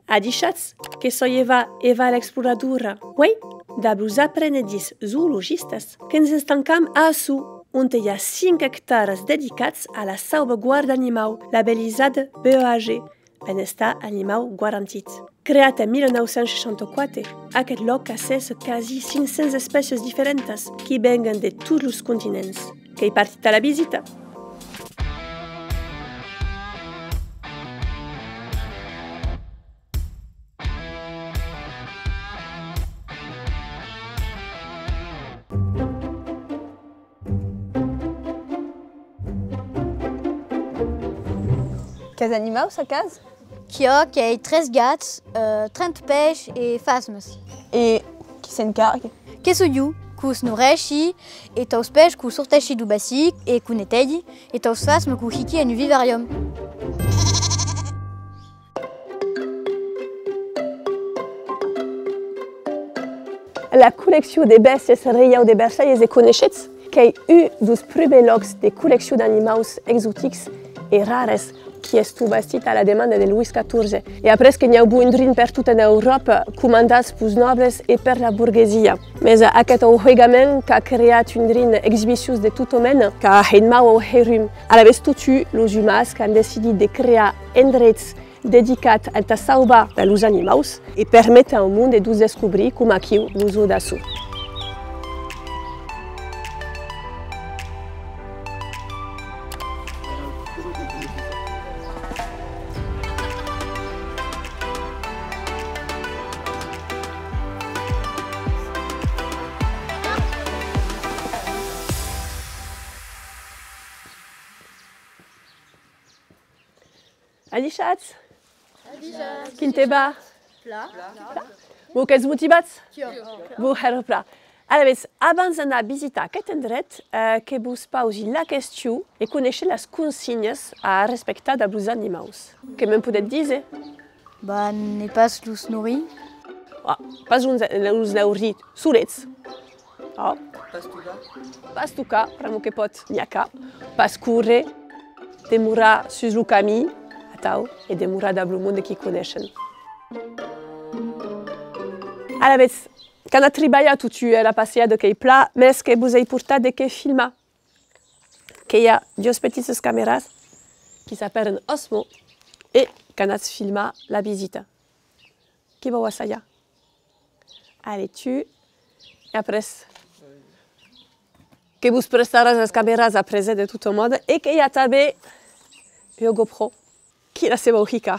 Adichați că soieva eva l'exploradura. Uai, da bluza aprenedis zoologistas, când se stancam asu, unde hi ha 5 hectares dedicats a la salvaguarda animal, labelizada BEAG, benestar animal garantit. Creat en 1964, aquest loc accessa quasi 500 espècies diferentes que vengan de tots els continents. Que hi partit a la visita? Quels animaux sa case? Qui a 13 gats, 30 peixes et phasmes. Et qui s'encargue? Que soyou, cus noureixi, et taus peixes cus sorteixi du basic, et cus netelli, et taus phasmes cus hiki en vivarium. La col·lecció de bèsties reial de Versailles és coneixets que és un dels primers llocs de col·lecció d'animals exòtics i rares que és bastit a la demanda de Louis XIV. I après que n'hi ha hagut un drin per tota Europa, comandats pels nobles i per la burguesia. Més aquest enjuegament que ha creat un drin exhibiciós de tot mena, que ha enmau au herum. A la vez totu, els humans que han decidit de crear endrets dedicats a salvar els animals i permetre al món de descobrir com aquí l'ús d'assò. Adichați? Quin te va? Pla. Vos qu'ets motivats? Vos herpla. Aleshores, abans d'anar a visitar aquest indret, que vos pausi la qüestió i conèixer les consignes a respectar dels animals. Què me'n podeu dir? Bah, n'est pas los nourrir. Pas uns laurir solets. Pas tocar, per que pot n'hi ha cap. Pas córrer, demorar sus el camí, e demorar del món que coneixen. Aleshores, quan ha treballat tu la passeada que hi pla, més que vos he portat de que filmar. Que hi ha dues petites càmeres que s'appellen Osmo i que han filmat la visita. Qui vau assaiar? Allez, tu, i après, que vos prestaràs les càmeres après de tot el món i que hi ha també un GoPro. Qui la seva rica.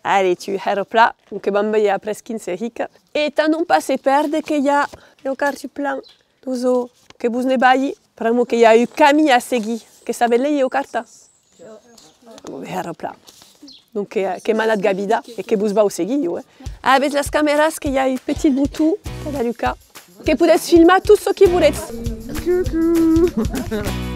Allez, tu herpla, que vam veure après 15 rica. Et tant non pas se perdre que hi ha el cartiplan d'uso que vos ne balli, per que hi ha un camí a seguir, que sabe lei o carta. Herpla. Donc que m'ha anat gabida et que vos vau seguir. Avec les caméras que hi ha un petit bouton de Luca, que podeu filmar tot ce que voleu. Coucou.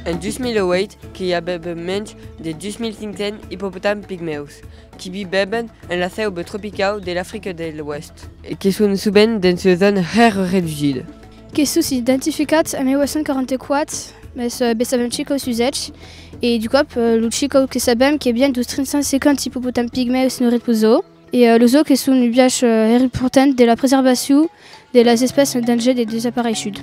En 2008 qui a beben menys de 2050 hippopotames pygmeus, qui beben en la selva tropical de l'Afrique de l'Ouest, et qui sont souvent dans une zone rare rigide. Que sont identificats en 1944, mas sabem chico suzech, et du coup, le chico que sabem qui est bien de 350 hippopotames pygmeus no reposo, et le zoo qui sont une biache importante de la préservation des espèces en danger de disparition.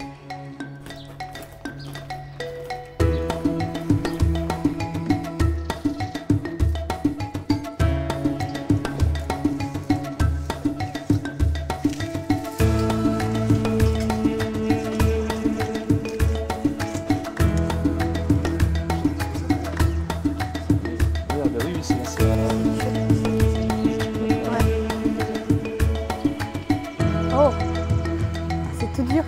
Oh, c'est tout dur.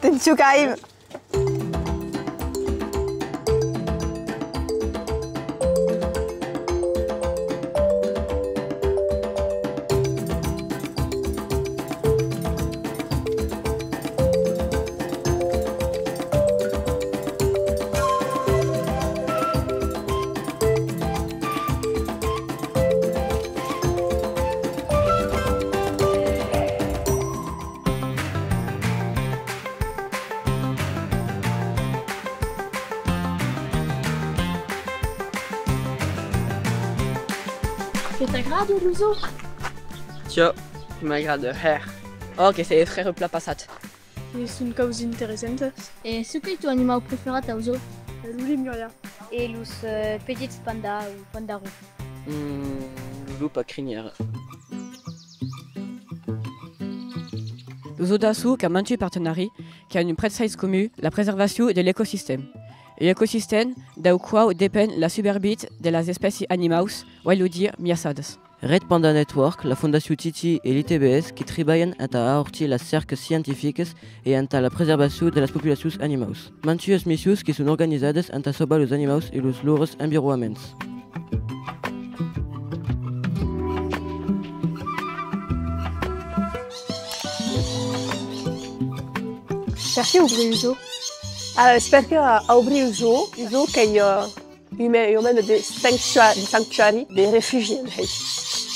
Tentu Karim. Que t'agrade le zoo? Tiens, qui m'agrade rare. Oh, que c'est très plat passat. C'est une cause intéressante. Et ce que est ton animal préféré au zoo? L'oulimuria. Et les petits pandas ou pandarous? Loulou pas crinière. Le zoo d'Assou a mantu partenariat qui a une précise commune la préservation de l'écosystème. Et l'écosystème d'au qual dépend la superbite de las espèces animales, ou à dire miaçadas. Red Panda Network, la Fondation Titi et l'ITBS qui travaillent à apporter les cerques scientifiques et à la préservation de las populations animales. Mantues missions qui sont organisées à sauver les animaux et les leurs environnements. Perché ouvrir le zoo? Perché a obri il zoo che io meno di sanctuari dei rifugi.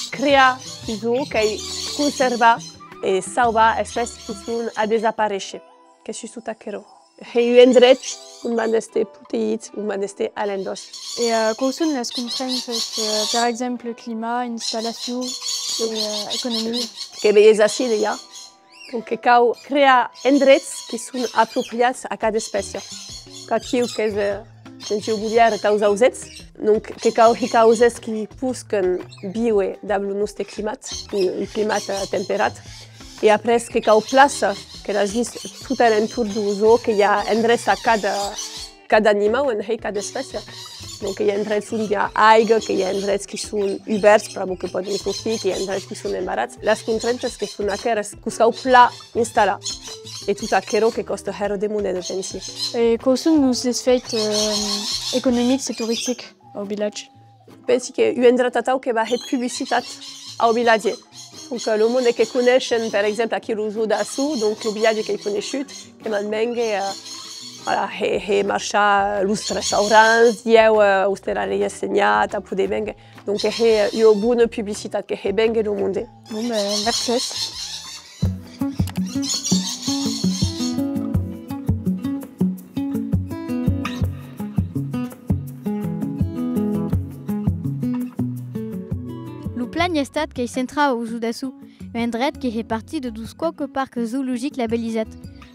Crea il zoo che conserva e salva specie che sono a desaparecer, che si sono acquero. E un dret un maneste protéides, un maneste alendos. Et quelles sont les contraintes, par exemple le climat, installation et économie? Che bellezza sì, ja. Donc, cau crea endrets qui sont appropriés à cada espèce. Caquiu que é sensibiliar taus ausets, donc que cau hicauses qui puscan biwe dablo nostre climat, un climat temperat. Et après que cau place que la gis tout alentour du zoo que y a endrets à cada animal en cada espèce. Donc il y a endrets qui sont aigua, que y a endrets qui sont ouverts pour que poden sortir, que y a endrets qui sont embarats. Les contraintes que sont aquelas que cau pla installà. Et tout aquero que costa hero de moneda de pensi. Et quels sont les effets économiques et touristiques au village? Pensi que un endret que va être publicitat au village. Donc le monde que connaissent, par exemple, aqui le zoo d'Assou, donc le village que connaissent, que manmengue voilà, he marcha los restaurants, dieu hostelaria segnata, poder venga. Donc he io buona publicitat que he venga no monde. Bon, ben, merci. Le plan estat qui centra au zoo d'Assou, un dret qui est parti de 12 parcs zoologiques labellisés.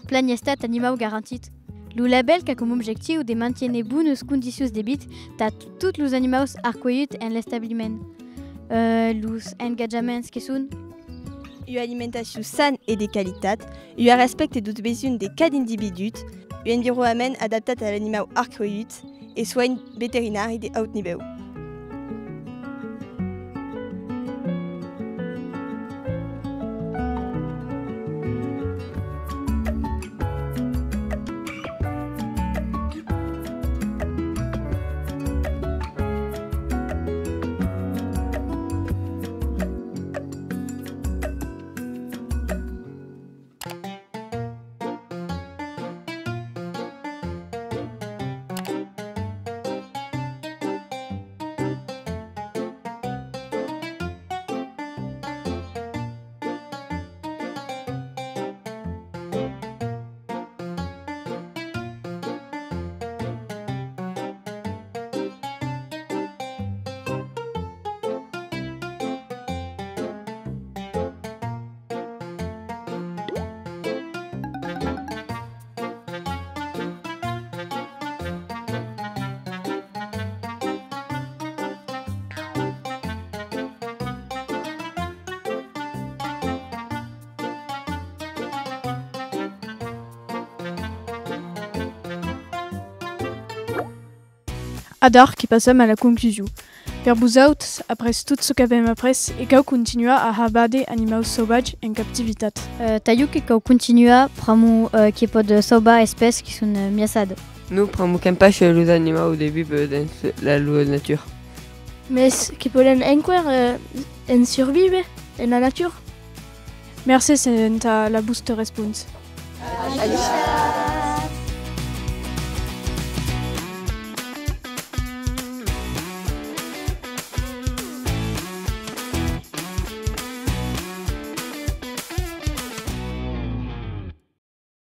Plan estat animal garantit. Le label a comme objectif de maintenir bonnes conditions de vie de tous les animaux accueillis en l'établissement. Les engagements qui sont Une alimentation saine et de qualité, un respect des besoins de cada individu, un environnement adapté à l'animal accueilli et soins vétérinaires de haut niveau. Adar qui passam à la conclusion. Per busaut, après tout ce qu'avem après, et cau continua a habade animaux sauvages en captivitat. Taiu que cau continua pramu qui pod sauba espèces qui sont miasad. Nous prenons campache les animaux au début dans la nature. Mais qui poden enquer en survivre en la nature. Merci, c'est la boost response. Alicia.